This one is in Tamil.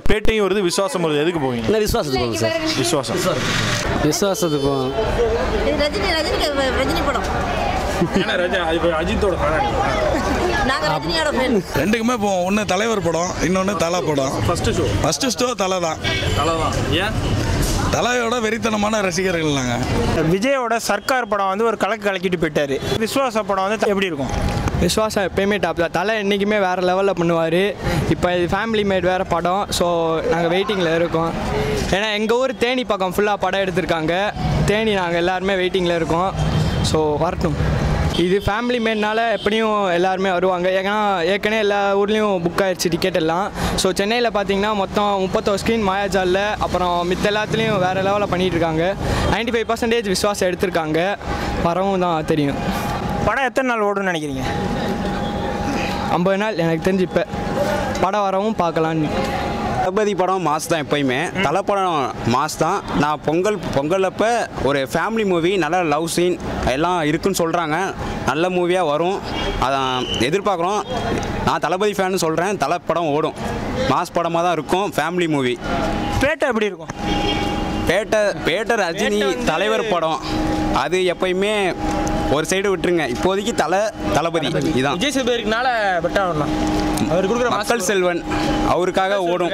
பேட்டையும் வருது, விஸ்வாசம் வருது, எதுக்கு போவீங்க? இல்லை விஸ்வாசத்துக்கு போகும் சார். விஸ்வாசத்துக்கு போகும். ரஜினி படம். அஜித்தோட ரெண்டுக்குமே போவோம். ஒன்று தலைவர் படம், இன்னொன்று தலை படம். ஃபர்ஸ்ட் ஷோ தலை தான். ஏன் தலையோட வெறித்தனமான ரசிகர்கள் நாங்கள். விஜயோட சர்க்கார் படம் வந்து ஒரு கலக்கிட்டு போயிட்டாரு. விஸ்வாச படம் வந்து எப்படி இருக்கும்? விஸ்வாசம் எப்பயுமே டாப் தான். தலை என்றைக்குமே வேறு லெவலில் பண்ணுவார். இப்போ இது ஃபேமிலி மேட் வேறு படம். ஸோ நாங்கள் வெயிட்டிங்கில் இருக்கோம். ஏன்னா எங்கள் ஊர் தேனி பக்கம் ஃபுல்லாக படம் எடுத்திருக்காங்க. தேனி நாங்கள் எல்லாருமே வெயிட்டிங்கில் இருக்கோம். ஸோ வரட்டும். இது ஃபேமிலி மேட்னால எப்படியும் எல்லாருமே வருவாங்க. ஏன்னா ஏற்கனவே எல்லா ஊர்லேயும் புக் ஆகிடுச்சு டிக்கெட் எல்லாம். ஸோ சென்னையில் பார்த்தீங்கன்னா மொத்தம் 31 ஸ்க்ரீன் மாயாஜாலில், அப்புறம் மித்த எல்லாத்துலேயும் வேறு லெவலில் பண்ணிகிட்ருக்காங்க. 95% விஸ்வாசம் எடுத்திருக்காங்க. வரவும் தான் தெரியும். படம் எத்தனை நாள் ஓடுன்னு நினைக்கிறீங்க? 50 நாள் எனக்கு தெரிஞ்சு. இப்போ படம் வரவும் பார்க்கலான்னு. தளபதி படம் மாஸ் தான். எப்போயுமே தலை படம் மாஸ் தான். நான் பொங்கல் அப்போ ஒரு ஃபேமிலி மூவி, நல்ல லவ் சீன் எல்லாம் இருக்குன்னு சொல்கிறாங்க. நல்ல மூவியாக வரும், அதான் எதிர்பார்க்குறோம். நான் தளபதி ஃபேன்னு சொல்கிறேன். தலை படம் ஓடும், மாஸ் படமாக தான் இருக்கும், ஃபேமிலி மூவி. பேட்டை எப்படி இருக்கும்? பேட்டை ரஜினி தலைவர் படம். அது எப்பயுமே ஒரு சைடு விட்டுருங்க. இப்போதைக்கு தளபதி இதான். விஜய் சேதுபதினால பெட்டா வரலாம். மக்கள் செல்வன் அவருக்காக ஓடும்.